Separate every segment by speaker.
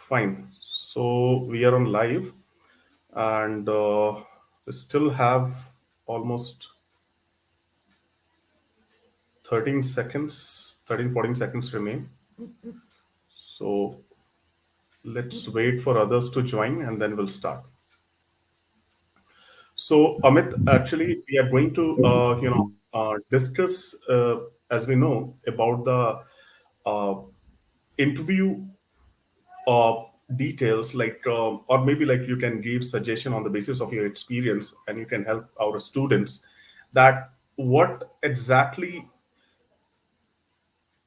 Speaker 1: Fine. So we are on live and we still have almost 13 seconds, 13, 14 seconds remain. So let's wait for others to join and then we'll start. So Amit, actually, we are going to, discuss, as we know, about the uh, interview details or maybe like you can give suggestion on the basis of your experience and you can help our students that what exactly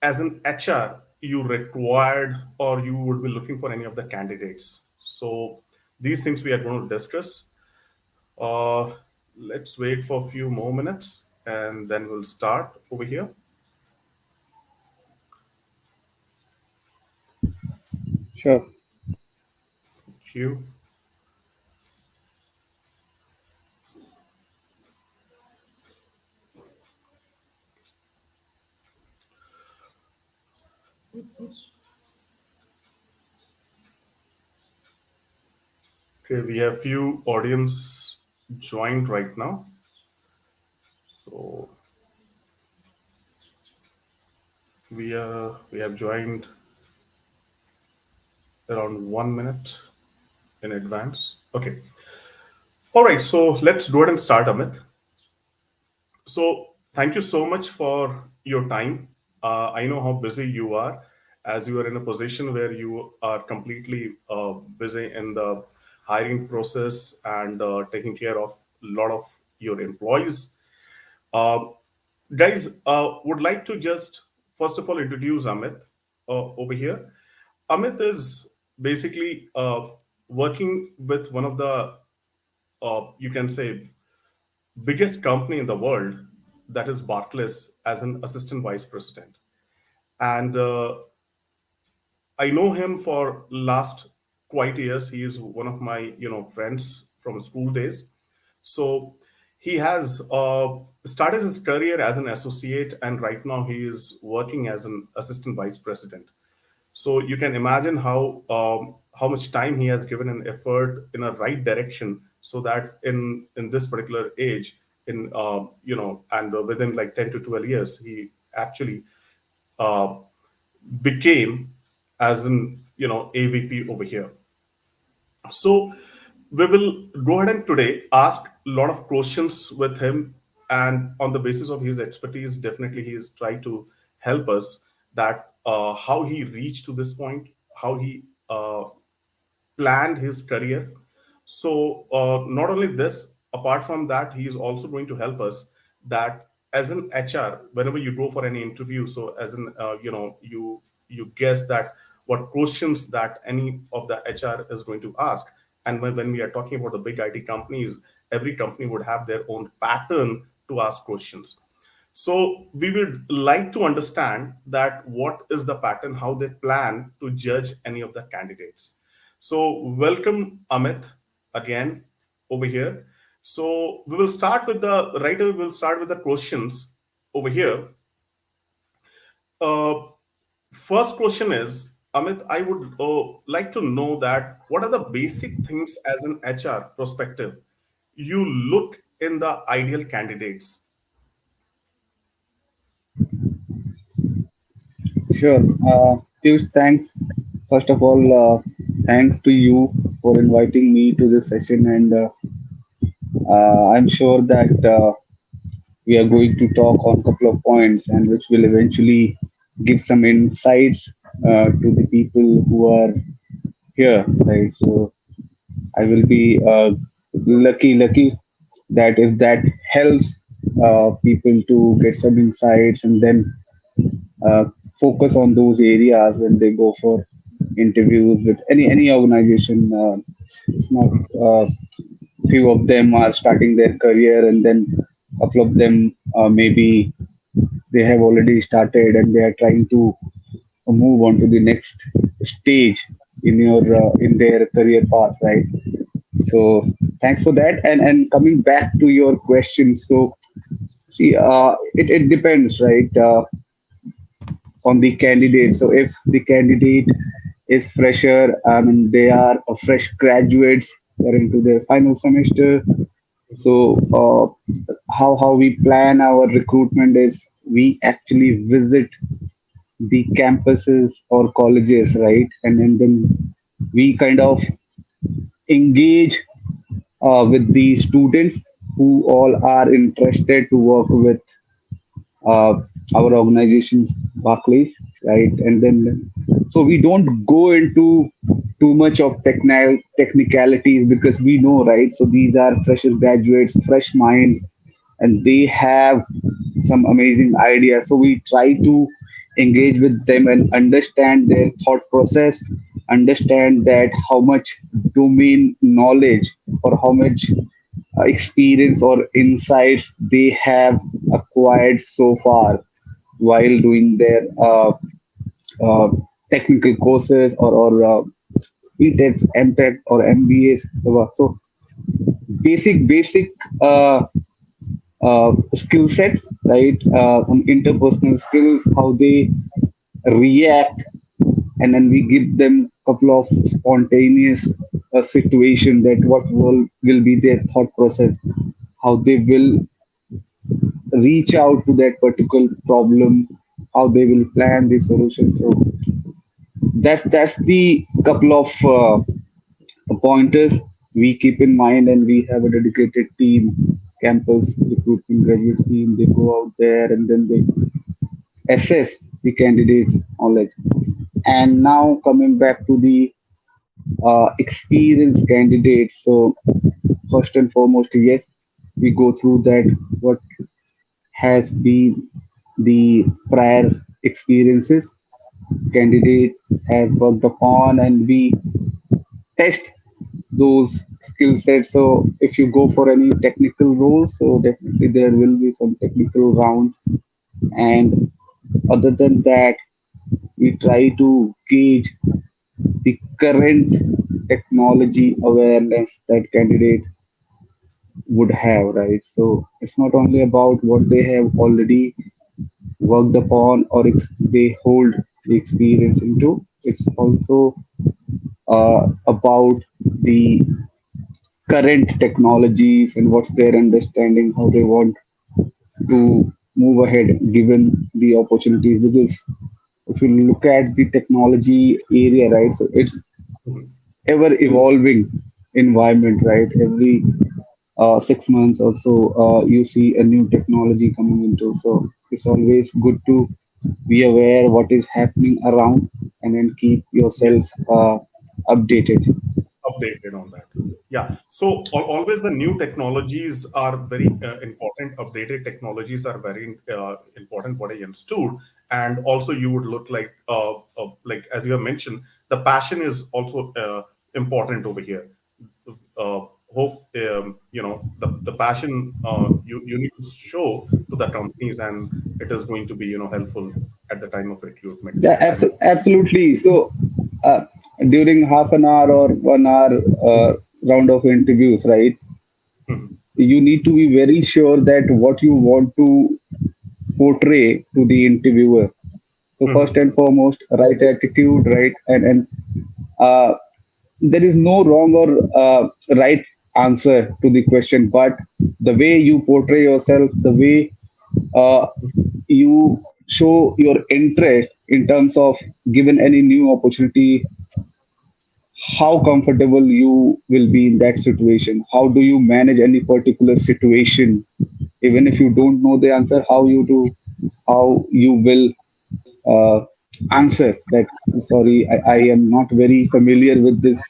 Speaker 1: as an HR you required or you would be looking for any of the candidates. So these things we are going to discuss. uh, let's wait for a few more minutes and then we'll start over here.
Speaker 2: Sure.
Speaker 1: Thank you. Okay, we have few audience joined right now. So we have joined around 1 minute in advance. Okay. All right. So let's go ahead and start, Amit. So thank you so much for your time. I know how busy you are, as you are in a position where you are completely busy in the hiring process and taking care of a lot of your employees. Uh, Guys, would like to just first of all introduce Amit over here. Amit is basically working with one of the, you can say, biggest company in the world, that is Barclays, as an assistant vice president. And I know him for last quite years. He is one of my friends from school days. So he has started his career as an associate, and right now he is working as an assistant vice president. So you can imagine how much time he has given an effort in a right direction, so that in this particular age, in and within like 10 to 12 years, he actually uh, became as an AVP over here. So we will go ahead and today ask a lot of questions with him, and on the basis of his expertise, definitely he is trying to help us that how he reached to this point, how he planned his career. So not only this, apart from that, he is also going to help us that as an HR, whenever you go for any interview, so as an you guess that what questions that any of the HR is going to ask. And when we are talking about the big IT companies, every company would have their own pattern to ask questions. So we would like to understand that what is the pattern, how they plan to judge any of the candidates. So welcome Amit again over here. So we will start with the right away. We'll start with the questions over here. Uh, First question is, Amit, I would like to know that what are the basic things as an HR perspective you look in the ideal candidates.
Speaker 2: Sure. Piyush, thanks. First of all, thanks to you for inviting me to this session, and I'm sure that we are going to talk on a couple of points, and which will eventually give some insights to the people who are here, right? So I will be lucky that if that helps people to get some insights and then uh, focus on those areas when they go for interviews with any organization. It's not few of them are starting their career, and then a couple of them maybe they have already started and they are trying to move on to the next stage in their career path, right? So thanks for that. And coming back to your question, so see, it depends, right? On the candidate. So if the candidate is fresher. I mean, they are fresh graduates. They're into their final semester. So how we plan our recruitment is we actually visit the campuses or colleges, right? And then we kind of engage with the students who all are interested to work with uh, our organizations, Barclays, right? And then, so we don't go into too much of technicalities because we know, right? So these are fresh graduates, fresh minds, and they have some amazing ideas. So we try to engage with them and understand their thought process, understand that how much domain knowledge or how much experience or insights they have acquired so far while doing their uh, technical courses or BTechs, MTech or MBAs. So basic uh, skill sets, right? Interpersonal skills, how they react, and then we give them a couple of spontaneous situation that what will be their thought process, how they will reach out to that particular problem, how they will plan the solution. So that's the couple of pointers we keep in mind, and we have a dedicated team, campus recruitment graduates team. They go out there and then they assess the candidates' knowledge. And now coming back to the experienced candidates. So first and foremost, yes, we go through that. What has been the prior experiences candidate has worked upon, and we test those skill sets. So if you go for any technical roles, so definitely there will be some technical rounds. And other than that, we try to gauge the current technology awareness that candidate would have, right? So it's not only about what they have already worked upon or they hold the experience into. It's also about the current technologies and what's their understanding, how they want to move ahead given the opportunities. Because if you look at the technology area, right, so it's
Speaker 1: Mhm.
Speaker 2: ever evolving environment, right? Every 6 months or so, you see a new technology coming into. So it's always good to be aware what is happening around and then keep yourself
Speaker 1: Yes,
Speaker 2: updated.
Speaker 1: updated on that. Yeah. So always the new technologies are very important. Updated technologies are very important. What I understood, and also you would look like as you have mentioned, the passion is also important over here. Hope the passion you need to show to the companies, and it is going to be helpful at the time of recruitment,
Speaker 2: Yeah,
Speaker 1: at time of.
Speaker 2: absolutely. So uh, during half an hour or 1 hour round of interviews, right,
Speaker 1: Mhm.
Speaker 2: you need to be very sure that what you want to portray to the interviewer. So first and
Speaker 1: Mhm.
Speaker 2: foremost, right attitude, right, and uh, there is no wrong or right answer to the question, but the way you portray yourself, the way uh, you show your interest in terms of given any new opportunity, how comfortable you will be in that situation, how do you manage any particular situation, even if you don't know the answer, how you will uh, answer that. Sorry, I am not very familiar with this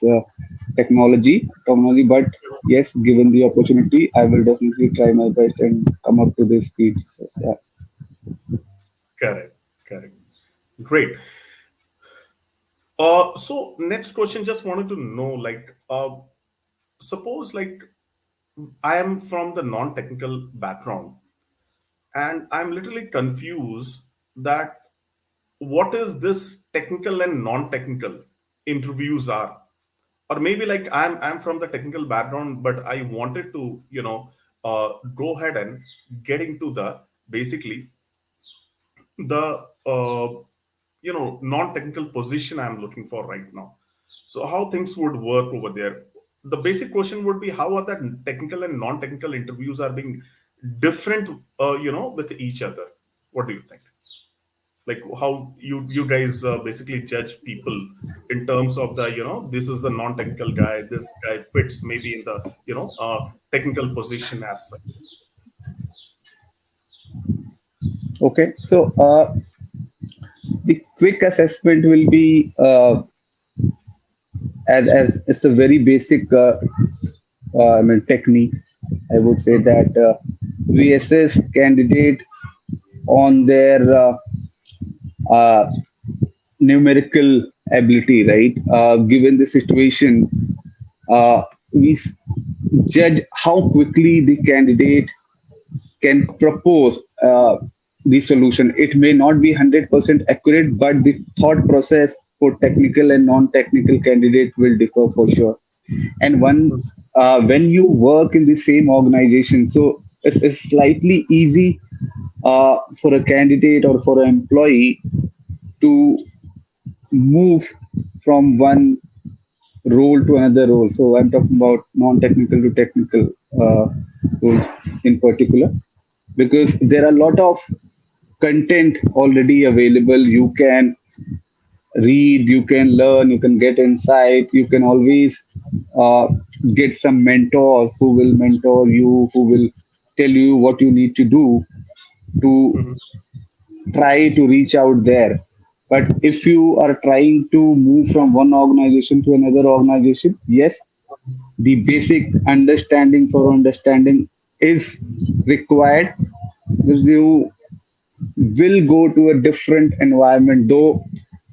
Speaker 2: technology, but yes, given the opportunity, I will definitely try my best and come up to this speed. So, yeah.
Speaker 1: Correct. Correct. Great. So next question, just wanted to know, suppose like I am from the non-technical background, and I'm literally confused that what is this technical and non-technical interviews are, or maybe like I'm from the technical background, but I wanted to go ahead and get into the basically the non-technical position I'm looking for right now. So how things would work over there? The basic question would be how are that technical and non-technical interviews are being different, with each other. What do you think? Like how you guys basically judge people in terms of the this is the non-technical guy, this guy fits maybe in the technical position as such.
Speaker 2: Okay, so the quick assessment will be as it's a very basic I mean technique. I would say
Speaker 1: Mhm,
Speaker 2: that we assess candidate on their uh, numerical ability, right? Given the situation, we judge how quickly the candidate can propose the solution. It may not be 100% accurate, but the thought process for technical and non-technical candidate will differ for sure. And once when you work in the same organization, so it's slightly easy for a candidate or for an employee to move from one role to another role. So I'm talking about non-technical to technical roles in particular, because there are a lot of content already available. You can read, you can learn, you can get insight, you can always uh, get some mentors who will mentor you, who will tell you what you need to do to
Speaker 1: mhm,
Speaker 2: try to reach out there. But if you are trying to move from one organization to another organization, yes, the basic understanding for understanding is required, because you will go to a different environment, though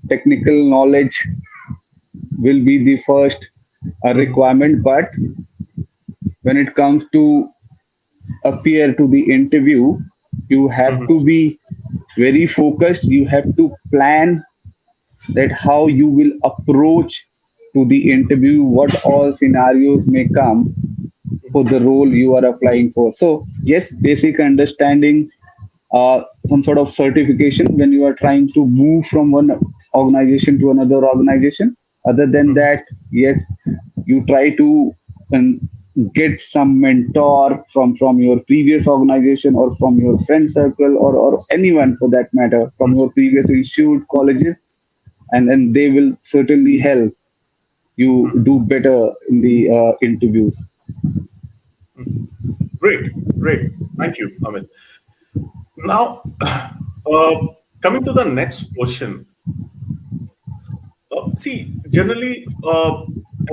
Speaker 2: technical knowledge will be the first
Speaker 1: mhm,
Speaker 2: requirement. But when it comes to appear to the interview, you have
Speaker 1: mhm,
Speaker 2: to be very focused. You have to plan that how you will approach to the interview, what all scenarios may come for the role you are applying for. So yes, basic understanding, some sort of certification when you are trying to move from one organization to another organization. Other than
Speaker 1: mhm,
Speaker 2: that, yes, you try to um, get some mentor from your previous organization or from your friend circle, or anyone for that matter from your previous institute, colleges, and then they will certainly help you
Speaker 1: mhm,
Speaker 2: do better in the interviews.
Speaker 1: mhm. Great, great. Thank you, Amit. Now, coming to the next question. See, generally,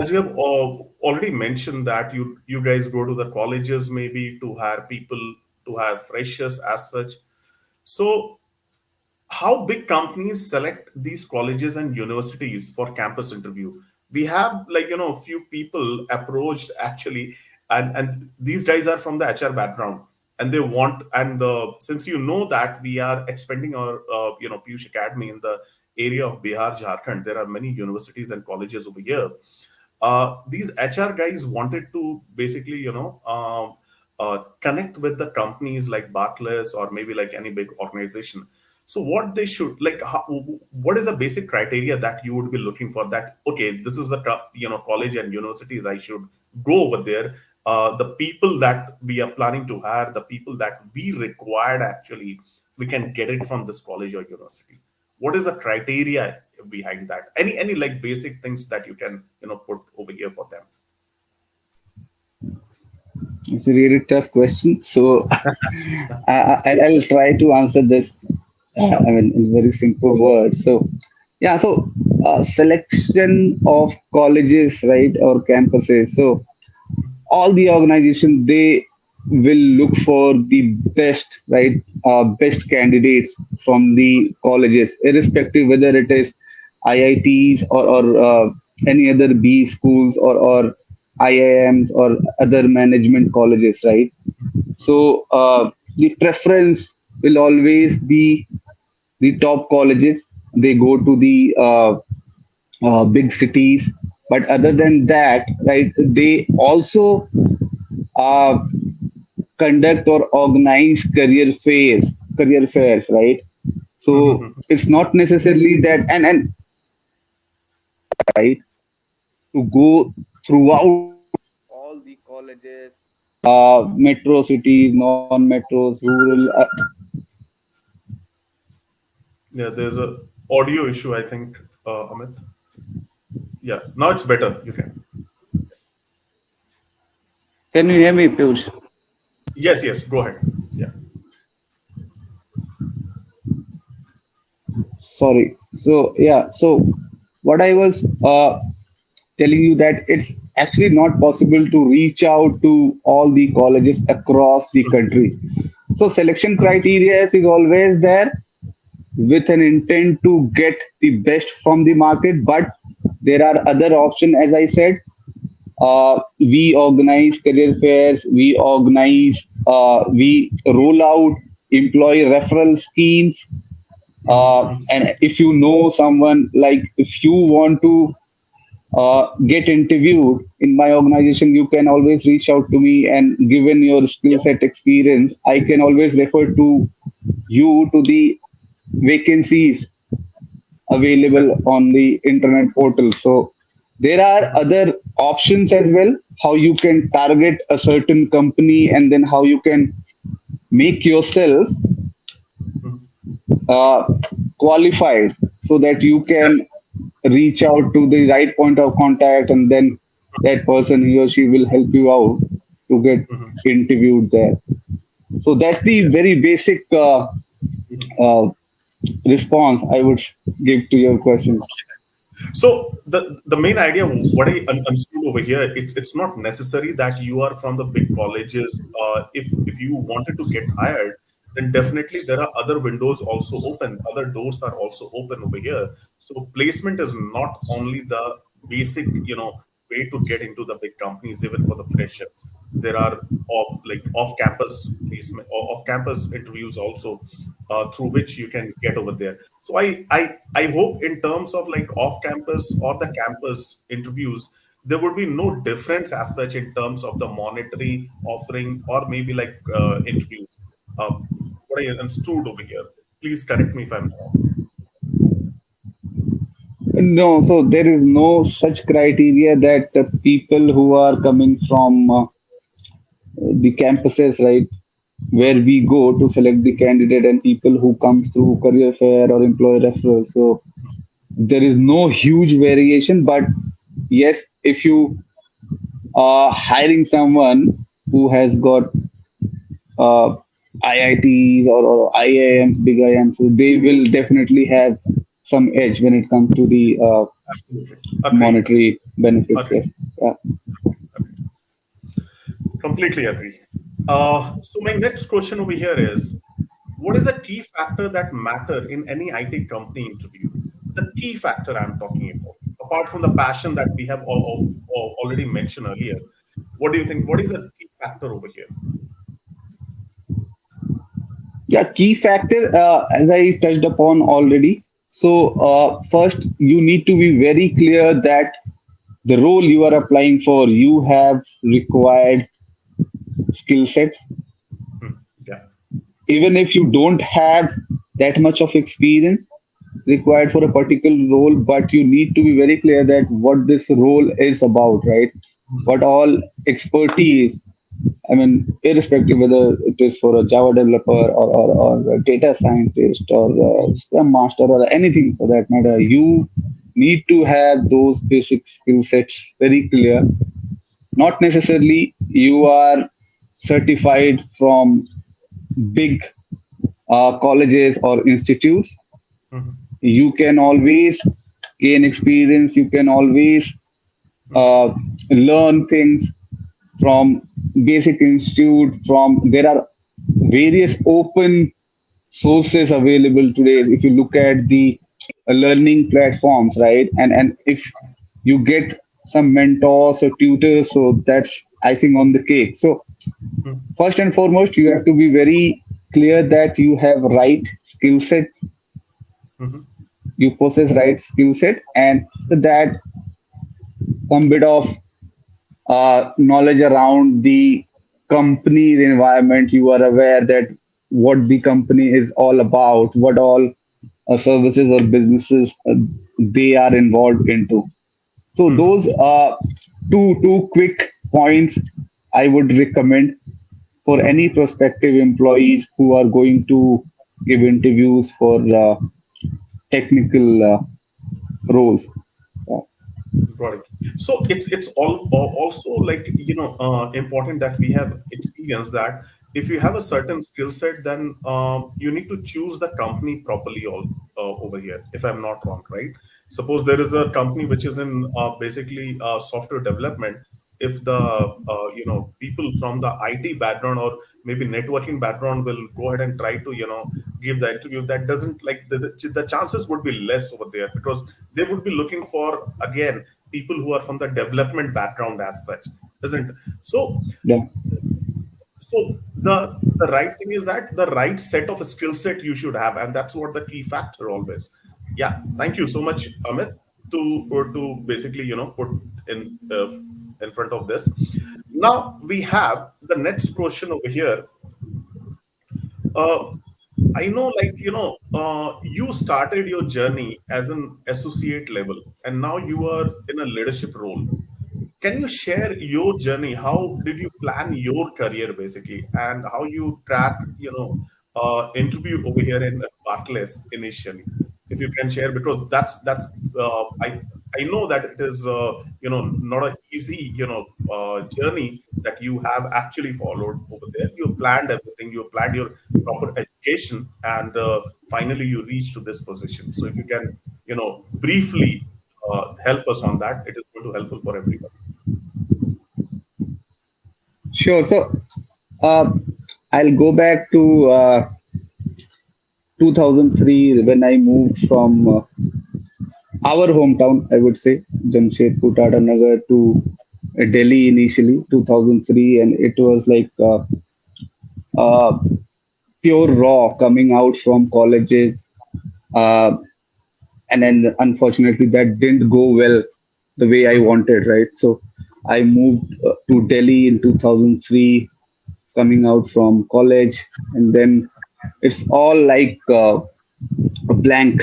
Speaker 1: as you have already mentioned that you guys go to the colleges maybe to hire people, to hire freshers as such. So, how big companies select these colleges and universities for campus interview? We have a few people approached actually, and these guys are from the HR background, and they want, and since you know that we are expanding our Piyush Academy in the area of Bihar, Jharkhand, there are many universities and colleges over here. These HR guys wanted to basically, connect with the companies like Barclays or maybe like any big organization. So what they should like, what is the basic criteria that you would be looking for? That okay, this is the college and universities I should go over there. The people that we are planning to hire, the people that we required actually, we can get it from this college or university. What is the criteria behind that? Any like basic things that you can put over here for them?
Speaker 2: It's a really tough question. So I'll try to answer this.
Speaker 1: Sure.
Speaker 2: I mean, in very simple words. So yeah, so selection of colleges, right, or campuses. So all the organizations, they will look for the best, right, best candidates from the colleges, irrespective whether it is IITs or any other B schools or IIMs or other management colleges, right? So the preference will always be the top colleges. They go to the big cities. But other than that, right, they also uh, conduct or organize career fairs, right? So
Speaker 1: Mhm.
Speaker 2: it's not necessarily that, and right, to go throughout all the colleges, metro cities, non-metros, rural.
Speaker 1: Yeah, there's a audio issue, I think, Amit. Yeah, now it's better. You can.
Speaker 2: Can you hear me, Piyush?
Speaker 1: Yes, yes, go ahead. Yeah.
Speaker 2: Sorry. So yeah. So what I was telling you that it's actually not possible to reach out to all the colleges across the country. So selection criteria is always there with an intent to get the best from the market, but there are other options. As I said, we organize career fairs, we roll out employee referral schemes.
Speaker 1: Mhm.
Speaker 2: And if you know someone, like if you want to get interviewed in my organization, you can always reach out to me. And given your skill
Speaker 1: Yeah.
Speaker 2: set experience, I can always refer to you to the vacancies available
Speaker 1: Correct.
Speaker 2: on the internet portal. So there are
Speaker 1: Mhm.
Speaker 2: other options as well, how you can target a certain company and then how you can make yourself
Speaker 1: Mhm.
Speaker 2: uh, qualified so that you can
Speaker 1: Correct.
Speaker 2: reach out to the right point of contact, and then that person, he or she, will help you out to get
Speaker 1: Mhm.
Speaker 2: interviewed there. So that's the
Speaker 1: Yes.
Speaker 2: very basic
Speaker 1: Mhm.
Speaker 2: uh, response I would give to your question.
Speaker 1: So the main idea, what I understood over here, it's not necessary that you are from the big colleges. If you wanted to get hired, then definitely there are other windows also open, other doors are also open over here. So placement is not only the basic, way to get into the big companies, even for the freshers. There are off-campus placement or off-campus interviews also, through which you can get over there. So I hope in terms of like off-campus or the campus interviews, there would be no difference as such in terms of the monetary offering or maybe like interviews. Uh, what I understood over here. Please correct me if I'm wrong.
Speaker 2: No, so there is no such criteria that people who are coming from the campuses, right, where
Speaker 1: Mhm.
Speaker 2: we go to select the candidate, and people who comes through career fair or employee referral. So there is no huge variation, but yes, if you are hiring someone who has got uh, IITs or IIMs, big IIMs, so they will definitely have some edge when it comes to the
Speaker 1: Absolutely. Agree.
Speaker 2: monetary benefits.
Speaker 1: Agree.
Speaker 2: Yes. Yeah.
Speaker 1: Agree. Completely agree. So my next question over here is, what is a key factor that matter in any IT company interview? The key factor I'm talking about, apart from the passion that we have already mentioned earlier, what do you think? What is the key factor over here?
Speaker 2: Yeah, key factor, as I touched upon already. So, first, you need to be very clear that the role you are applying for, you have required skill sets.
Speaker 1: Hmm. Yeah.
Speaker 2: Even if you don't have that much of experience required for a particular role, but you need to be very clear that what this role is about, right? What all expertise, I mean, irrespective whether it is for a Java developer or a data scientist or a Scrum Master or anything for that matter, you need to have those basic skill sets very clear. Not necessarily you are certified from big colleges or institutes.
Speaker 1: Mhm.
Speaker 2: You can always gain experience, you can always
Speaker 1: Mhm.
Speaker 2: uh, learn things from basic institute. From there are various open sources available today if you look at the learning platforms, right? And if you get some mentors or tutors, so that's icing on the cake. So
Speaker 1: Mhm.
Speaker 2: first and foremost, you have to be very clear that you have right skill set,
Speaker 1: Mhm.
Speaker 2: you possess right skill set, and that some bit of knowledge around the company's environment. You are aware that what the company is all about, what all. services or businesses they are involved into. So
Speaker 1: Hmm.
Speaker 2: those two quick points I would recommend for any
Speaker 1: Hmm.
Speaker 2: prospective employees who are going to give interviews for technical roles. Uh,
Speaker 1: Got it. So it's also like important that we have experience that if you have a certain skill set, then you need to choose the company properly. All over here, if I'm not wrong, right? Suppose there is a company which is in basically software development. If the people from the IT background or maybe networking background will go ahead and try to give the interview, that doesn't like the chances would be less over there because they would be looking for again people who are from the development background as such, isn't so
Speaker 2: yeah,
Speaker 1: the right thing is that the right set of skill set you should have, and that's what the key factor always. Yeah, thank you so much, Amit, to basically put in in front of this. Now we have the next question over here. uh, I know, like, you started your journey as an associate level, and now you are in a leadership role. Can you share your journey? How did you plan your career basically, and how you track, interview over here in Barclays initially? If you can share, because that's I know that it is not a easy journey that you have actually followed over there. You planned everything. You planned your proper education, and finally you reach to this position. So if you can briefly help us on that, it is going to helpful for everyone.
Speaker 2: sure. So uh, I'll go back to 2003 when I moved from our hometown, I would say, Jamshedpur, Tata Nagar to Delhi initially, 2003, and it was like uh, pure raw coming out from colleges. Uh, and then unfortunately, that didn't go well the way I
Speaker 1: Mhm.
Speaker 2: wanted, right? So I moved to Delhi in 2003, coming out from college, and then it's all like a blank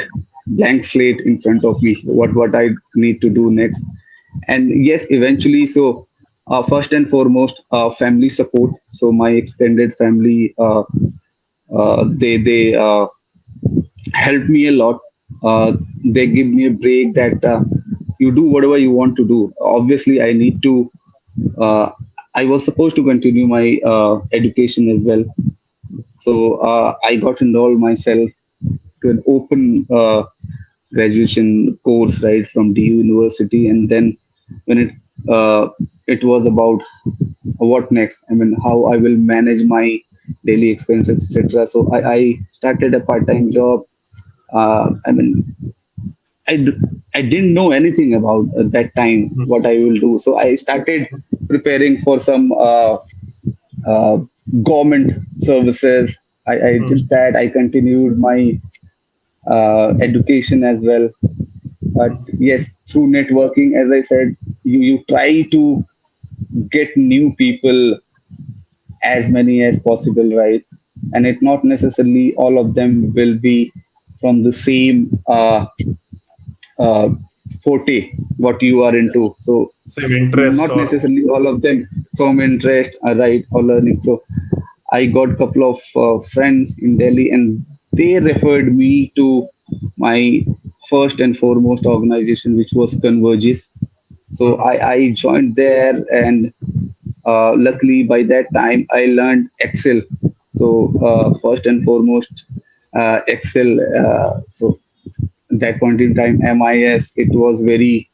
Speaker 2: slate in front of me. What I need to do next, and yes, eventually. So first and foremost, family support. So my extended family, they helped me a lot. They give me a break that you do whatever you want to do. Obviously, I need to. Uh, I was supposed to continue my education as well, so I got enrolled myself to an open graduation course right from DU University, and then when uh, it was about what next. I mean, how I will manage my daily expenses, etc. So I started a part-time job. I mean, I, d- I didn't know anything about that time what I will do. So I started preparing for some uh, government services. I
Speaker 1: Mhm.
Speaker 2: did that. I continued my education as well. But yes, through networking, as I said, you try to get new people as many as possible, right? And it not necessarily all of them will be from the same uh, forte what you are
Speaker 1: Yes.
Speaker 2: into. So
Speaker 1: Same interest
Speaker 2: not
Speaker 1: or
Speaker 2: necessarily all of them from interest, right, or learning. So I got a couple of friends in Delhi, and they referred me to my first and foremost organization, which was Convergys. So
Speaker 1: Mhm.
Speaker 2: I joined there, and luckily by that time I learned Excel. So first and foremost, Excel. So that point in time, MIS, it was very,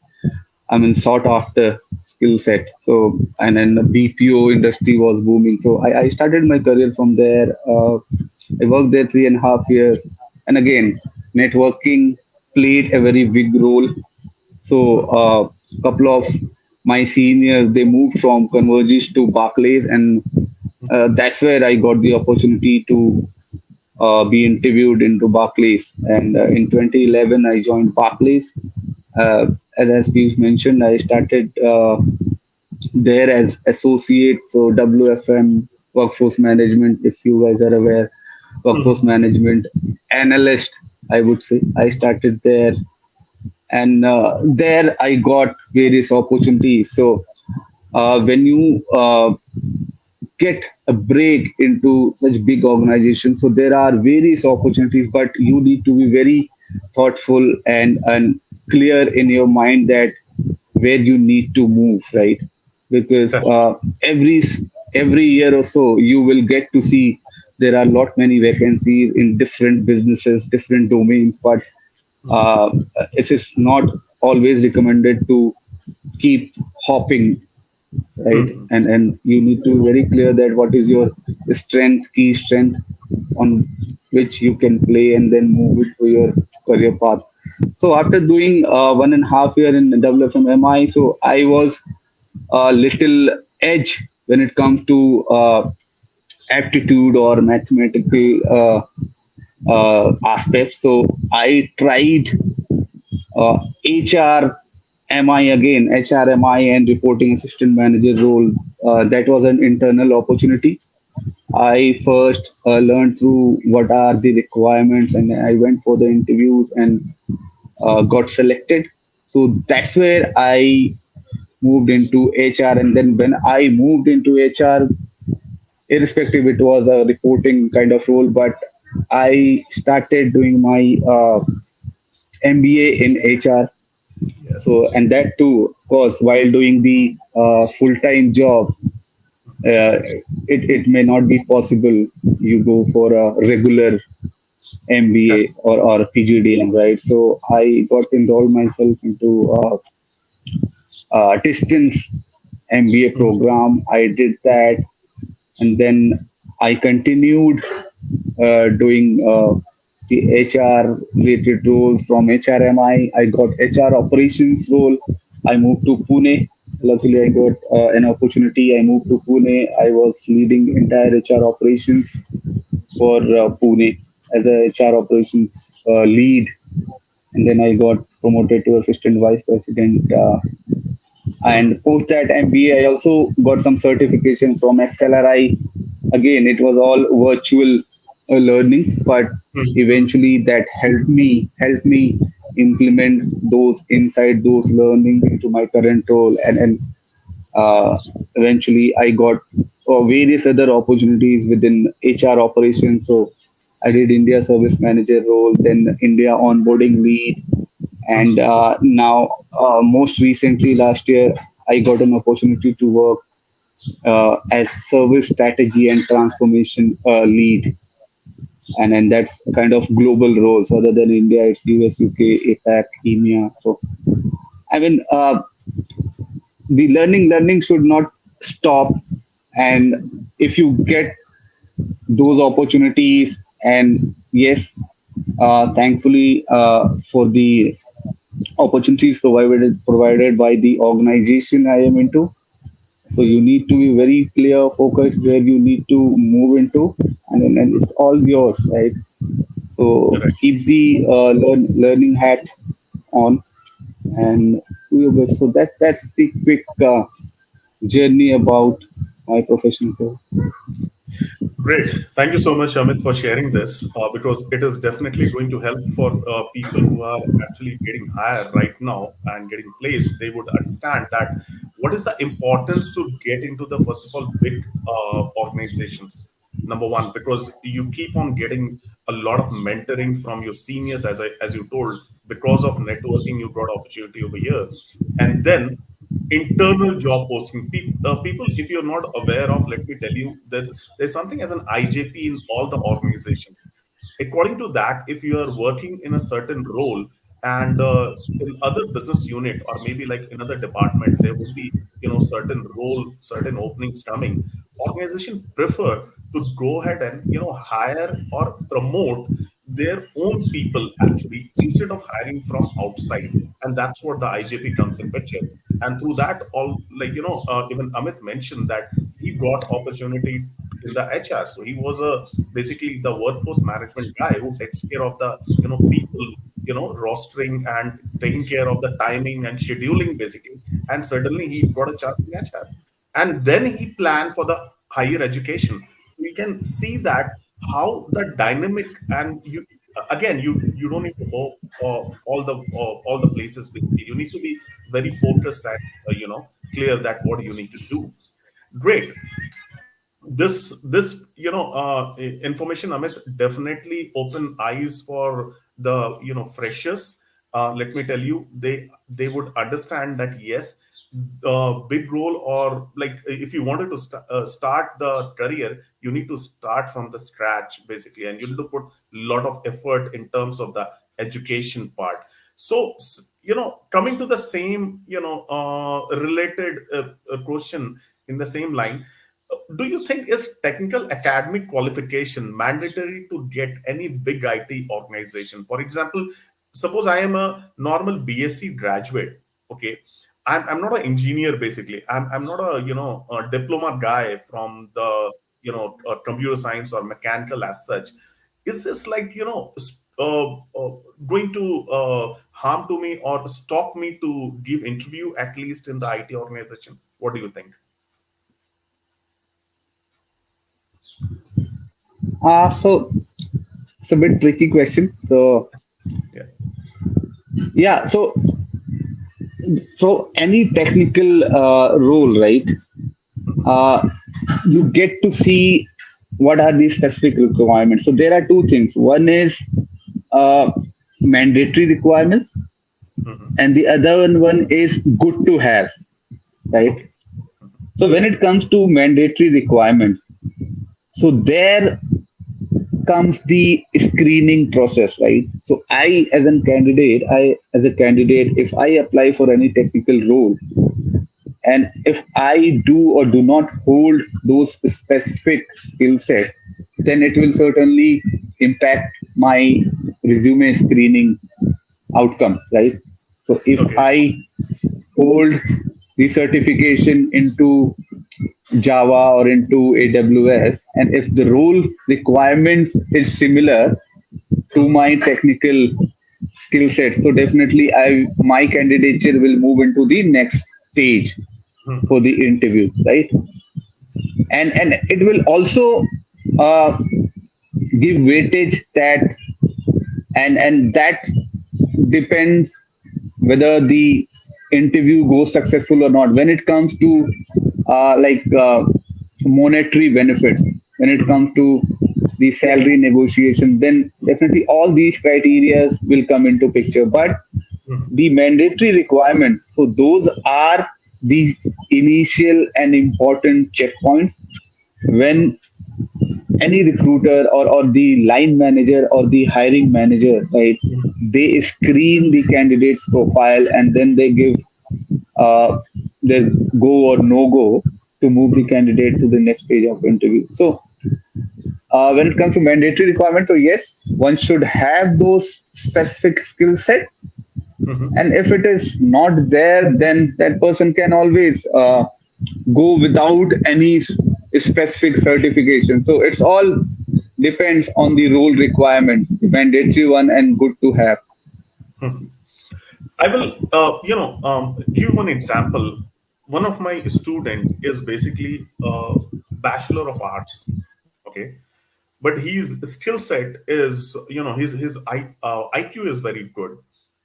Speaker 2: I mean, sought after skill set. So, and then the BPO industry was booming. So I started my career from there. I worked there 3.5 years. And again, networking played a very big role. So a couple of my seniors, they moved from Convergys to Barclays. And that's where I got the opportunity to be interviewed into Barclays. And in 2011, I joined Barclays. Uh, as Piyush mentioned, I started there as associate, so WFM, workforce management, if you guys are aware, workforce
Speaker 1: Mhm.
Speaker 2: management analyst. I would say. I started there, and there I got various opportunities. So when you get a break into such big organizations, so there are various opportunities, but you need to be very thoughtful and clear in your mind that where you need to move, right? Because
Speaker 1: Correct.
Speaker 2: every year or so you will get to see there are lot many vacancies in different businesses, different domains, but
Speaker 1: Mhm.
Speaker 2: uh, it is not always recommended to keep hopping, right?
Speaker 1: Mhm.
Speaker 2: And you need to be very clear that what is your strength, key strength, on which you can play and then move it to your career path. So after doing 1.5 year in WFMMI, so I was a little edge when it comes to aptitude or mathematical aspects. So I tried HR MI again, HRMI and reporting assistant manager role. That was an internal opportunity. I first learned through what are the requirements, and I went for the interviews and got selected. So that's where I moved into HR. And then when I moved into HR, irrespective, it was a reporting kind of role, but I started doing my MBA in HR.
Speaker 1: Yes.
Speaker 2: So, and that too, of course, while doing the full-time job, it may not be possible. You go for a regular
Speaker 1: Correct.
Speaker 2: MBA or PGDM, right? So I got enrolled myself into distance MBA
Speaker 1: Mhm.
Speaker 2: program. I did that, and then I continued doing the HR related roles from HRMI. I got HR operations role. I moved to Pune. Luckily, I got an opportunity. I moved to Pune. I was leading entire HR operations for Pune as a HR operations lead, and then I got promoted to assistant vice president. And
Speaker 1: Mhm.
Speaker 2: post that MBA, I also got some certification from XLRI. Again, it was all virtual learning, but
Speaker 1: Mhm.
Speaker 2: eventually that helped me implement those inside those learnings into my current role, and eventually I got various other opportunities within HR operations. So I did India service manager role, then India onboarding lead, and
Speaker 1: Mhm.
Speaker 2: now most recently last year I got an opportunity to work as service strategy and transformation lead, and that's a kind of global roles. Other than India, it's US, UK, APAC, EMEA. So I mean, the learning should not stop, and if you get those opportunities, and yes, thankfully for the opportunities provided by the organization I am into. So you need to be very clear, focused where you need to move into, and it's all yours, right? So
Speaker 1: Correct.
Speaker 2: keep the learning hat on and do your best. So that's the quick journey about my professional career.
Speaker 1: Great. Thank you so much, Amit, for sharing this because it is definitely going to help for people who are actually getting hired right now and getting placed. They would understand that what is the importance to get into the first of all big organizations. Number one, because you keep on getting a lot of mentoring from your seniors, as you told, because of networking, you got opportunity over here, and then internal job posting. People, if you're not aware of, let me tell you, there's something as an IJP in all the organizations. According to that, if you are working in a certain role and in other business unit or maybe like another department, there would be certain role, certain openings coming. Organization prefer to go ahead and hire or promote their own people actually instead of hiring from outside, and that's what the IJP comes in picture. And through that all, like even Amit mentioned that he got opportunity in the HR. So he was a basically the workforce management guy who takes care of the people, rostering and taking care of the timing and scheduling basically. And suddenly he got a chance in HR, and then he planned for the higher education. We can see that how the dynamic and you. again, you don't need to hope all the places. Basically, you need to be very focused and clear that what you need to do. Great. This information, Amit, definitely open eyes for the freshers. Let me tell you, they would understand that yes, big role, or like if you wanted to start the career, you need to start from the scratch basically, and you need to put a lot of effort in terms of the education part. So coming to the same related question in the same line, do you think is technical academic qualification mandatory to get any big IT organization? For example, suppose I am a normal BSc graduate. Okay, I'm not an engineer basically. I'm not a a diploma guy from the computer science or mechanical as such. Is this like going to harm to me or stop me to give interview at least in the IT organization? What do you think?
Speaker 2: So it's a bit tricky question. So
Speaker 1: Yeah.
Speaker 2: yeah, so any technical role, right?
Speaker 1: Mhm.
Speaker 2: Uh, you get to see what are the specific requirements. So there are two things. One is uh, mandatory requirements,
Speaker 1: Mhm.
Speaker 2: and the other one is good to have, right?
Speaker 1: Okay. Mhm.
Speaker 2: So when it comes to mandatory requirements, so there comes the screening process, right? So as a candidate, if I apply for any technical role, and if I do or do not hold those specific skill set, then it will certainly impact my resume screening outcome, right? So if
Speaker 1: Okay.
Speaker 2: I hold the certification into Java or into AWS, and if the role requirements is similar to
Speaker 1: Mhm.
Speaker 2: my technical skill set, so definitely I my candidature will move into the next stage for
Speaker 1: Mhm.
Speaker 2: the interview, right? And it will also uh, give weightage that and that depends whether the interview goes successful or not. When it comes to monetary benefits, when it
Speaker 1: Mhm.
Speaker 2: comes to the salary negotiation, then definitely all these criteria will come into picture. But
Speaker 1: Mhm.
Speaker 2: the mandatory requirements, so those are the initial and important checkpoints
Speaker 1: Mhm.
Speaker 2: when any recruiter or the line manager or the hiring manager, right,
Speaker 1: Mhm.
Speaker 2: they screen the candidate's profile and then they give uh, their go or no go to move the
Speaker 1: Mhm.
Speaker 2: candidate to the next stage of interview. So when it comes to mandatory requirements, so yes, one should have those specific skill set,
Speaker 1: Mhm.
Speaker 2: and if it is not there, then that person can always go without any specific certification. So it's all depends on the role requirements, the mandatory one and good to have.
Speaker 1: Mhm. I will, give one example. One of my student is basically a bachelor of arts. Okay, but his skill set is, his IQ is very good.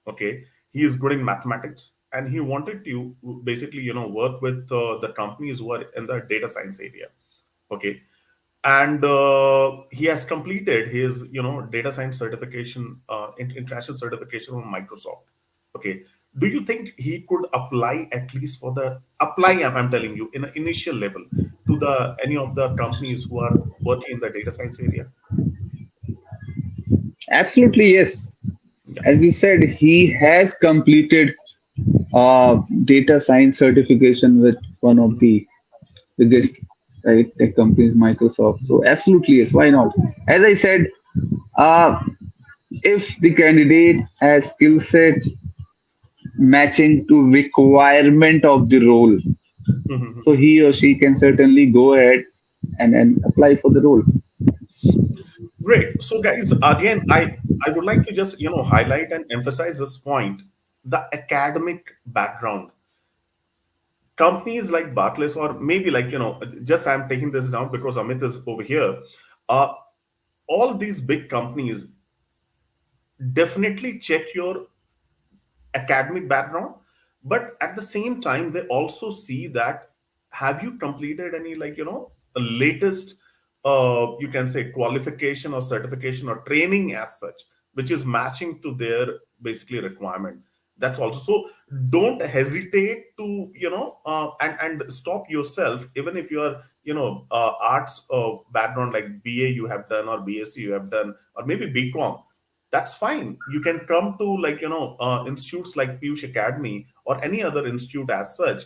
Speaker 1: Okay, he is good in mathematics, and he wanted to basically, work with the companies who are in the data science area. Okay, and he has completed his data science certification, international certification from Microsoft. Okay, do you think he could apply at least for the apply, I'm telling you, in an initial level to the any of the companies who are working in the data science area?
Speaker 2: Absolutely, yes.
Speaker 1: Yeah.
Speaker 2: As you said, he has completed data science certification with one of
Speaker 1: Mhm.
Speaker 2: the biggest right tech companies, Microsoft. So absolutely, yes. Why not? As I said, uh, if the candidate has skill set matching to requirement of the role, so
Speaker 1: Mhm.
Speaker 2: he or she can certainly go ahead and apply for the role.
Speaker 1: Great. So, guys, again, I would like to just highlight and emphasize this point: the academic background. Companies like Barclays, or maybe like just I'm taking this down because Amit is over here. Uh, all these big companies, definitely check your academic background, but at the same time they also see that have you completed any, like, a latest, you can say, qualification or certification or training as such, which is matching to their basically requirement. That's also so. Don't hesitate to, and stop yourself, even if you are, arts background, like BA you have done, or BSc you have done, or maybe BCom. That's fine. You can come to, like, institutes like Piyush Academy or any other institute as such.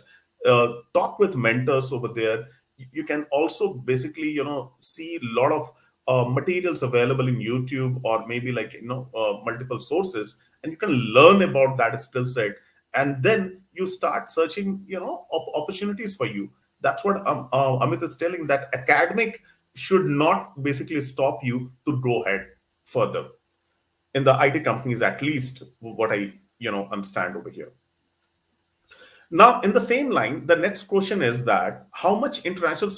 Speaker 1: Talk with mentors over there. You can also basically, see a lot of materials available in YouTube, or maybe, like, multiple sources, and you can learn about that skill set, and then you start searching, opportunities for you. That's what Amit is telling, that academic should not basically stop you to go ahead further in the IT companies, at least what I, understand over here. Now, in the same line, the next question is that how much international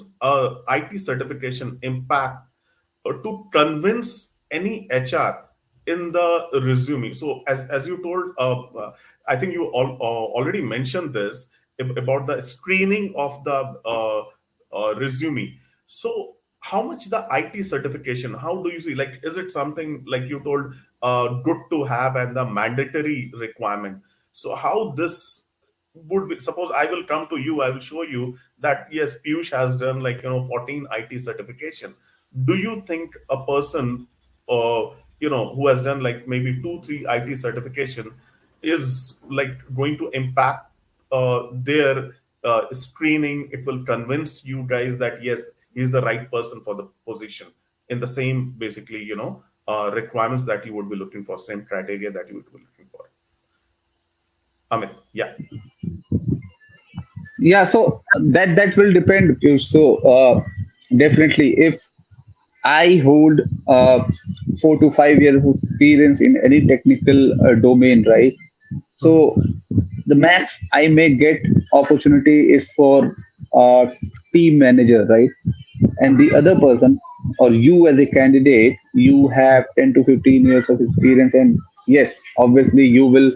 Speaker 1: IT certification impact to convince any HR in the resume? So, as you told, I think you already mentioned this about the screening of the resume. So, how much the IT certification? How do you see? Like, is it something like you told, good to have and the mandatory requirement? So, how this would be, suppose I will come to you, I will show you that yes, Piyush has done, like, 14 IT certification. Do you think a person, uh, who has done like maybe 2 3 IT certification is like going to impact their screening? It will convince you guys that yes, he's the right person for the position, in the same basically, requirements that you would be looking for, same criteria that you would be looking for. Amit, yeah.
Speaker 2: Yeah, so that will depend, Piyush. So definitely, if I hold 4 to 5 years of experience in any technical domain, right?
Speaker 1: Mhm.
Speaker 2: So the max I may get opportunity is for uh, team manager, right? And the other person, or you as a candidate, you have 10 to 15 years of experience, and yes, obviously you will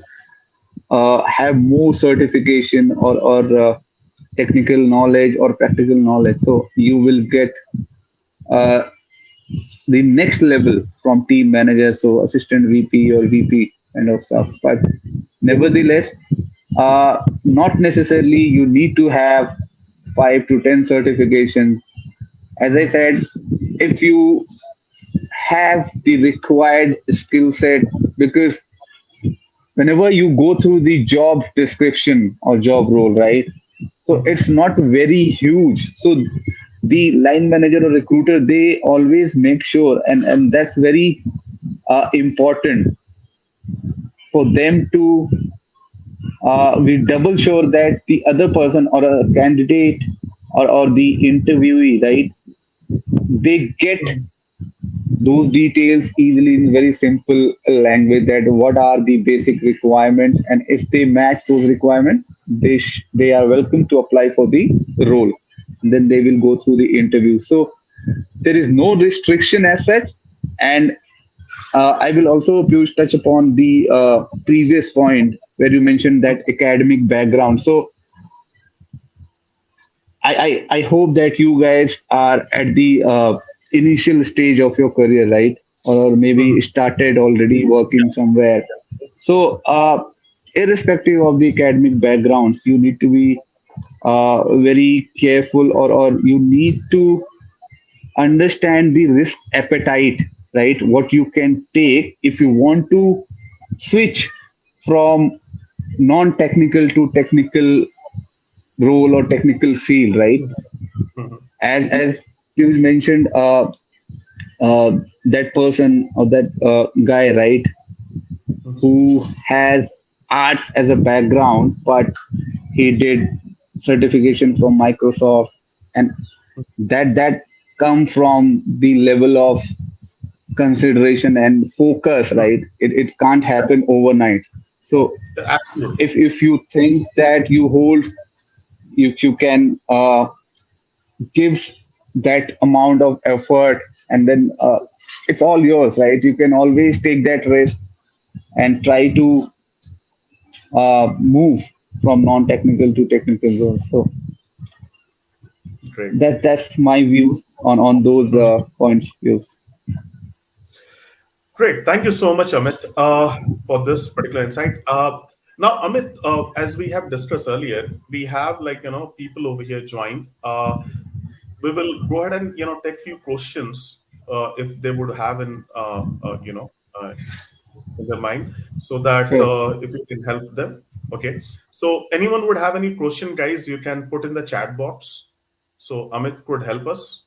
Speaker 2: have more certification or technical knowledge or practical knowledge. So you will get uh, the next level from team manager, so assistant VP or VP kind of stuff. But nevertheless, not necessarily you need to have 5 to 10 certifications. As I said, if you have the required skill set, because whenever you go through the job description or job role, right? So
Speaker 1: Mhm.
Speaker 2: it's not very huge. So the line manager or recruiter, they always make sure, and that's very important for them to we double sure that the other person or a candidate or the interviewee, right? They get those details easily in very simple language, that what are the basic requirements, and if they match those requirements, they are welcome to apply for the role, and then they will go through the interview. So there is no restriction as such. And I will also, Piyush, touch upon the previous point where you mentioned that academic background. So I hope that you guys are at the initial stage of your career, right? Or maybe
Speaker 1: Mhm.
Speaker 2: started already working somewhere. So, irrespective of the academic backgrounds, you need to be very careful, or you need to understand the risk appetite, right? What you can take if you want to switch from non-technical to technical role or technical field, right?
Speaker 1: Mhm.
Speaker 2: As you mentioned, that person or that guy, right,
Speaker 1: Mhm.
Speaker 2: who has arts as a background, but he did certification from Microsoft, and that come from the level of consideration and focus,
Speaker 1: Mhm.
Speaker 2: right? It can't happen overnight. So
Speaker 1: Absolutely.
Speaker 2: if you think that you hold, you can gives that amount of effort, and then it's all yours, right? You can always take that risk, and try to move from non-technical to technical roles. So
Speaker 1: Great.
Speaker 2: that's my views on those points. Views.
Speaker 1: Great. Thank you so much, Amit, for this particular insight. Now, Amit, as we have discussed earlier, we have people over here joined. We will go ahead and take few questions if they would have in their mind, so that
Speaker 2: Sure.
Speaker 1: if you can help them. Okay. So anyone would have any question, guys, you can put in the chat box. So Amit could help us.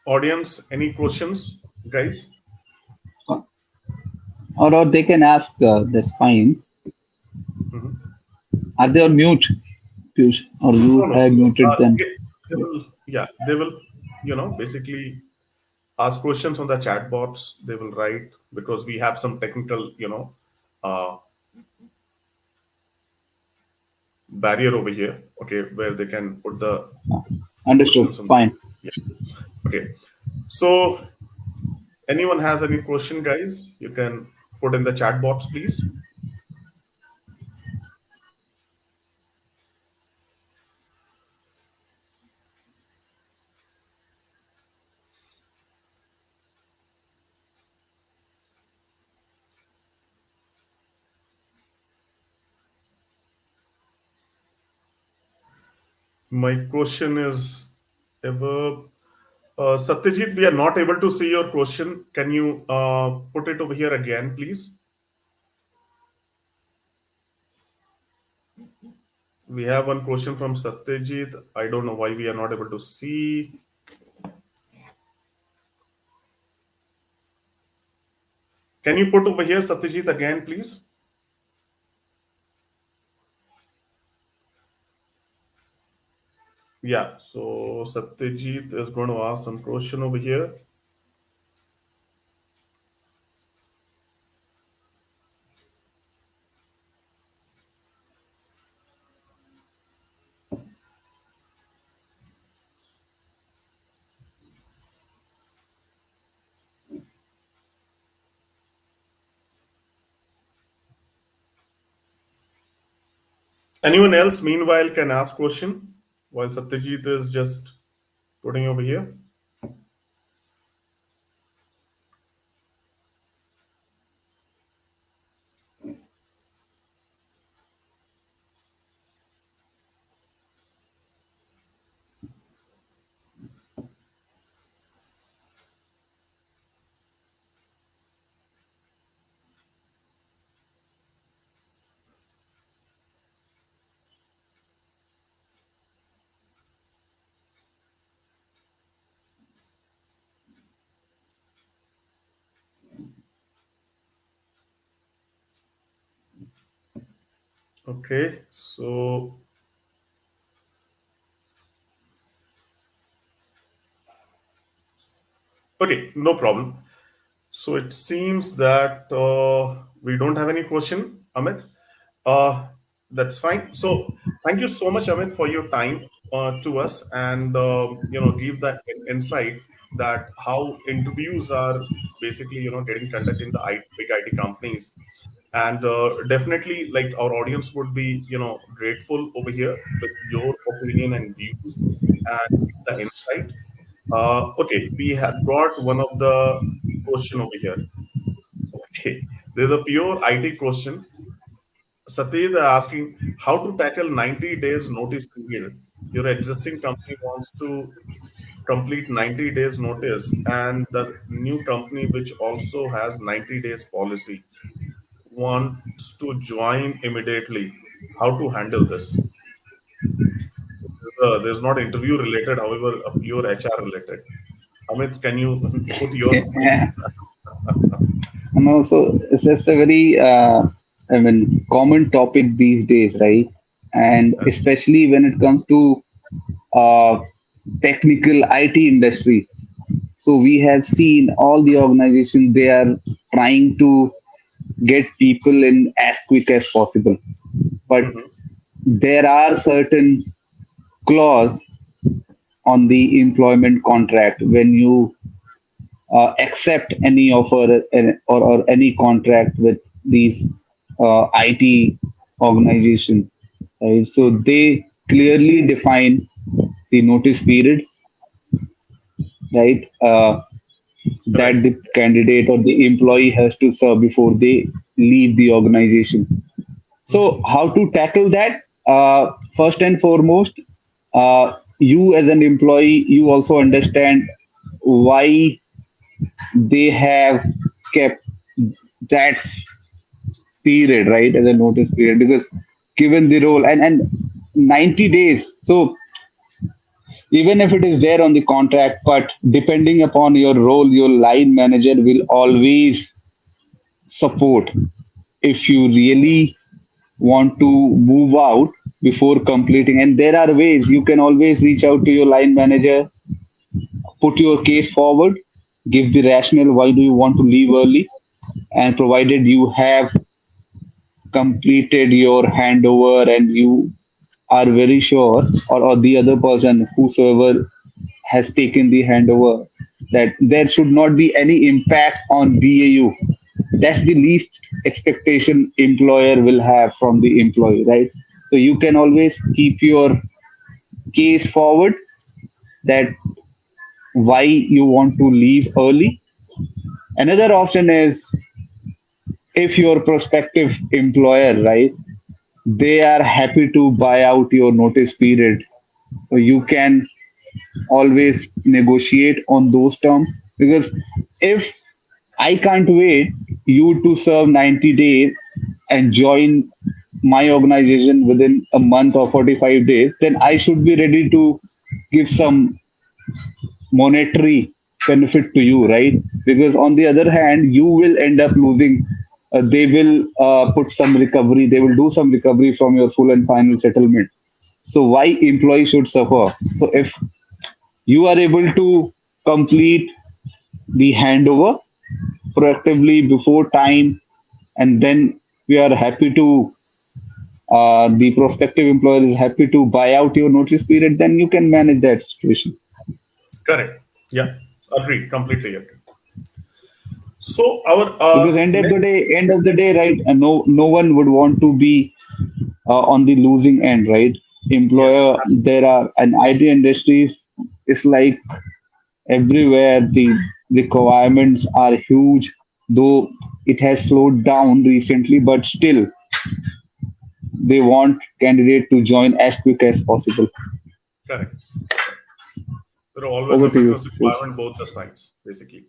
Speaker 1: Audience, any questions, guys?
Speaker 2: Or they can ask. That's fine.
Speaker 1: Mhm.
Speaker 2: Are they on mute, Piyush? Or
Speaker 1: No,
Speaker 2: you
Speaker 1: no.
Speaker 2: have muted them?
Speaker 1: They will, yeah, they will, basically ask questions on the chat box. They will write because we have some technical, uh, barrier over here. Okay, where they can put the
Speaker 2: Understood.
Speaker 1: questions on the.
Speaker 2: Fine.
Speaker 1: Yeah. Okay. So, anyone has any question, guys? You can put in the chat box, please. My question is, ever Satyajit, we are not able to see your question. Can you put it over here again, please? We have one question from Satyajit. I don't know why we are not able to see. Can you put over here, Satyajit, again, please? Yeah, so Satyajit is going to ask some question over here. Anyone else, meanwhile, can ask question while Satyajit is just putting over here. Okay, so okay, no problem. So it seems that we don't have any question, Amit. Uh, that's fine. So thank you so much, Amit, for your time to us, and give that insight that how interviews are basically getting conducted in the big IT companies, and definitely like our audience would be grateful over here with your opinion and views and the insight. Okay, we have got one of the question over here. Okay, there's a pure IT question. Satyaj asking how to tackle 90 days notice period. Your existing company wants to complete 90 days notice, and the new company, which also has 90 days policy, wants to join immediately. How to handle this? There's not interview related, however, a pure HR related. Amit, can you put your opinion?
Speaker 2: And also, it's just a very, I mean, common topic these days, right? And especially when it comes to uh, technical IT industry. So we have seen all the organizations, they are trying to get people in as quick as possible. But
Speaker 1: Mhm.
Speaker 2: there are certain clause on the employment contract when you accept any offer or any contract with these IT organizations, right? So
Speaker 1: Mhm.
Speaker 2: they clearly define the notice period, right? That
Speaker 1: Right.
Speaker 2: the candidate or the employee has to serve before they leave the organization. So,
Speaker 1: Mhm.
Speaker 2: how to tackle that? First and foremost, you as an employee, you also understand why they have kept that period, right, as a notice period, because given the role and 90 days. So, even if it is there on the contract, but depending upon your role, your line manager will always support if you really want to move out before completing. And there are ways you can always reach out to your line manager, put your case forward, give the rationale why do you want to leave early, and provided you have completed your handover and you are very sure, or the other person whosoever has taken the handover, that there should not be any impact on BAU. That's the least expectation employer will have from the employee, right? So you can always keep your case forward, that why you want to leave early. Another option is, if your prospective employer, right, they are happy to buy out your notice period, you can always negotiate on those terms, because if I can't wait you to serve 90 days and join my organization within a month or 45 days, then I should be ready to give some monetary benefit to you, right? Because on the other hand, you will end up losing. They will put some recovery. They will do some recovery from your full and final settlement. So why employee should suffer? So if you are able to complete the handover proactively before time, and then we are happy to the prospective employer is happy to buy out your notice period, then you can manage that situation.
Speaker 1: Correct. Yeah. Agree. Completely agree. So our
Speaker 2: Because
Speaker 1: next.
Speaker 2: end of the day, right? No one would want to be on the losing end, right?
Speaker 1: Yes.
Speaker 2: Employer, there are an IT industries. It's like everywhere the requirements are huge, though it has slowed down recently, but still they want candidate to join as quick as possible.
Speaker 1: Correct. Correct. There are always
Speaker 2: Over
Speaker 1: a
Speaker 2: to you,
Speaker 1: business
Speaker 2: Piyush.
Speaker 1: requirement both the sides, basically.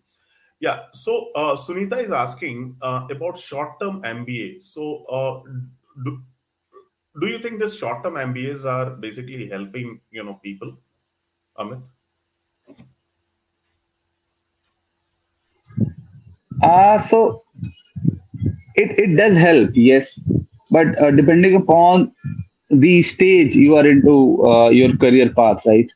Speaker 1: Yeah. So Sunita is asking about short-term MBA. So do, do you think this short-term MBAs are basically helping people, Amit?
Speaker 2: So it does help, yes, but depending upon the stage you are into your career path, right?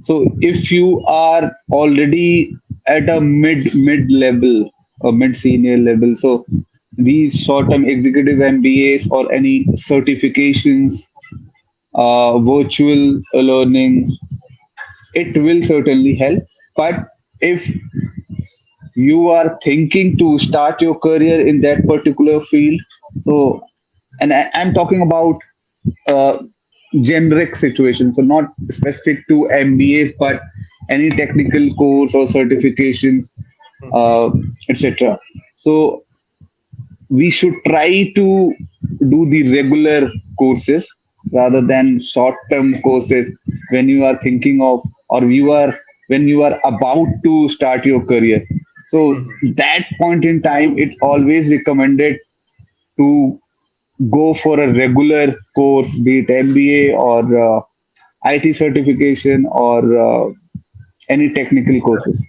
Speaker 2: So if you are already at a mid level or mid senior level, so these short term executive MBAs or any certifications, virtual learning, it will certainly help. But if you are thinking to start your career in that particular field, so and I'm talking about uh, generic situations, so not specific to MBAs, but any technical course or certifications,
Speaker 1: Mhm.
Speaker 2: uh, etc. So we should try to do the regular courses rather
Speaker 1: Mhm.
Speaker 2: than short-term courses when you are thinking of, or you are when you are about to start your career. So
Speaker 1: Mhm.
Speaker 2: that point in time, it always recommended to go for a regular course, be it MBA or IT certification or any technical courses.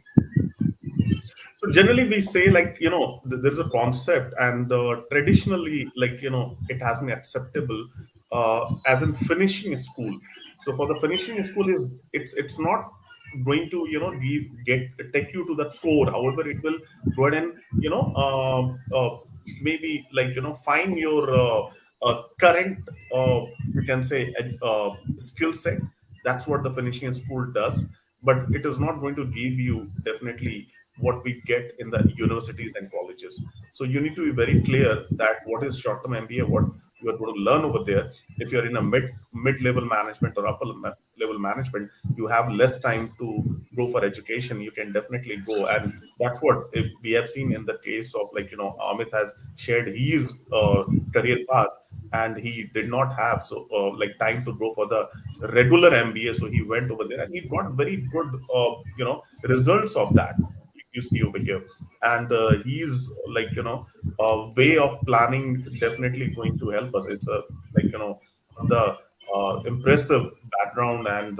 Speaker 1: So generally, we say like there's a concept, and traditionally, like it has been acceptable as in finishing a school. So for the finishing a school is it's not going to get take you to the core. However, it will go ahead and maybe like find your current you can say skill set, That's what the finishing school does, but it is not going to give you definitely what we get in the universities and colleges. So you need to be very clear that what is short-term MBA, what you are going to learn over there. If you're in a mid-level management or level management, you have less time to go for education. You can definitely go, and that's what we have seen in the case of, like, Amit has shared his career path, and he did not have so like time to go for the regular MBA. So he went over there and he got very good results of that. You see over here, and he's, like, a way of planning definitely going to help us. It's a, like, the impressive background and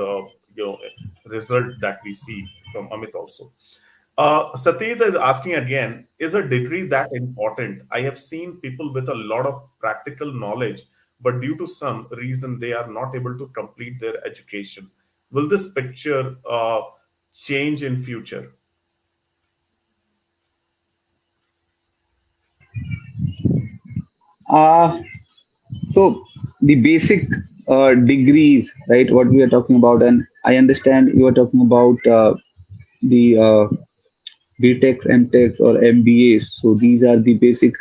Speaker 1: result that we see from Amit also. Satyajit is asking again, is a degree that important? I have seen people with a lot of practical knowledge, but due to some reason, they are not able to complete their education. Will this picture change in future?
Speaker 2: Uh, so the basic degrees, right? What we are talking about, and I understand you are talking about the BTechs, MTechs, or MBAs. So these are the basic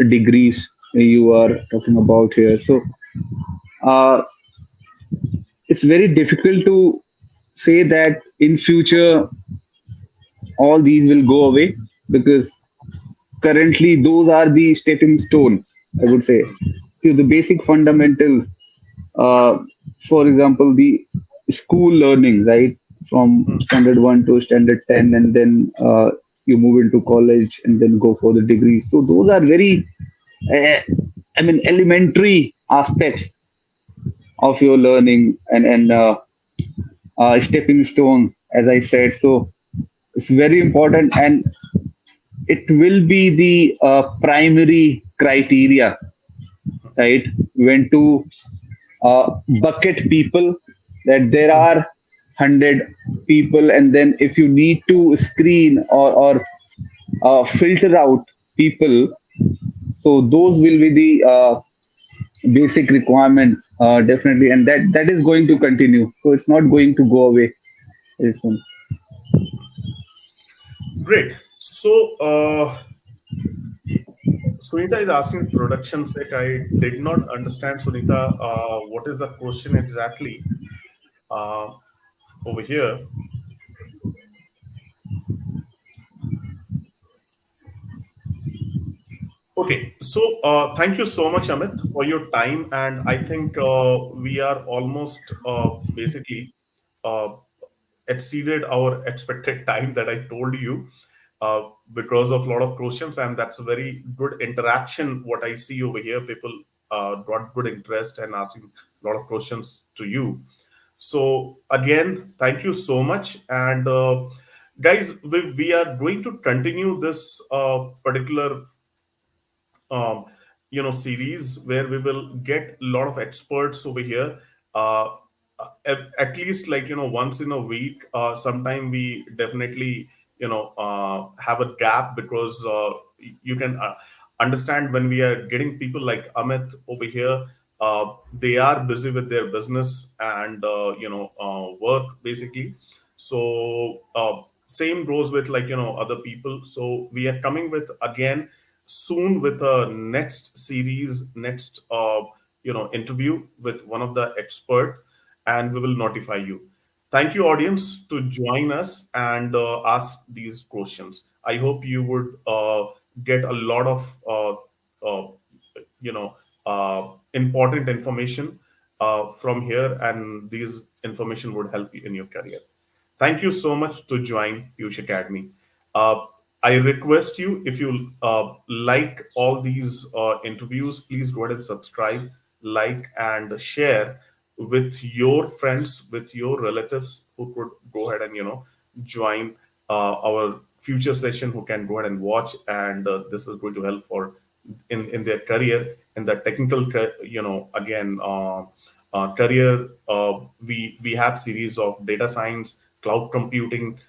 Speaker 2: degrees you are talking about here. So uh, it's very difficult to say that in future all these will go away, because currently those are the stepping stones, I would say. So the basic fundamentals, uh, for example, the school learning, right, from
Speaker 1: Hmm.
Speaker 2: standard 1 to standard 10, and then you move into college and then go for the degree. So those are very uh, elementary aspects of your learning, and stepping stones, as I said. So it's very important, and it will be the primary criteria, right? When to bucket people, that there
Speaker 1: Hmm.
Speaker 2: are 100 people, and then if you need to screen or filter out people, so those will be the basic requirements, definitely, and that is going to continue. So it's not going to go away very soon.
Speaker 1: Great. So, Sunita is asking production sake. I did not understand, Sunita, what is the question exactly uh, over here. Okay, so thank you so much, Amit, for your time. And I think we are almost basically uh, exceeded our expected time that I told you because of a lot of questions. And that's a very good interaction. What I see over here, people got good interest and asking a lot of questions to you. So, again, thank you so much. And guys, we are going to continue this particular um, series where we will get a lot of experts over here, uh, at least, like, once in a week. Sometime we definitely have a gap because you can understand when we are getting people like Amit over here. They are busy with their business and work basically. So same goes with, like, other people. So we are coming with again soon with a next series, next interview with one of the expert, and we will notify you. Thank you, audience, to join us and ask these questions. I hope you would get a lot of uh, you know important information from here, and these information would help you in your career. Thank you so much to join Piyush Academy. Uh, I request you, if you like all these interviews, please go ahead and subscribe, like, and share with your friends, with your relatives who could go ahead and join our future session, who can go ahead and watch, and this is going to help for in their career in the technical again career. We have series of data science, cloud computing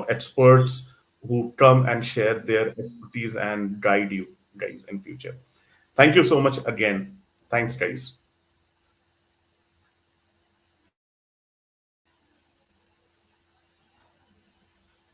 Speaker 1: experts who come and share their expertise and guide you guys in future. Thank you so much again. Thanks, guys.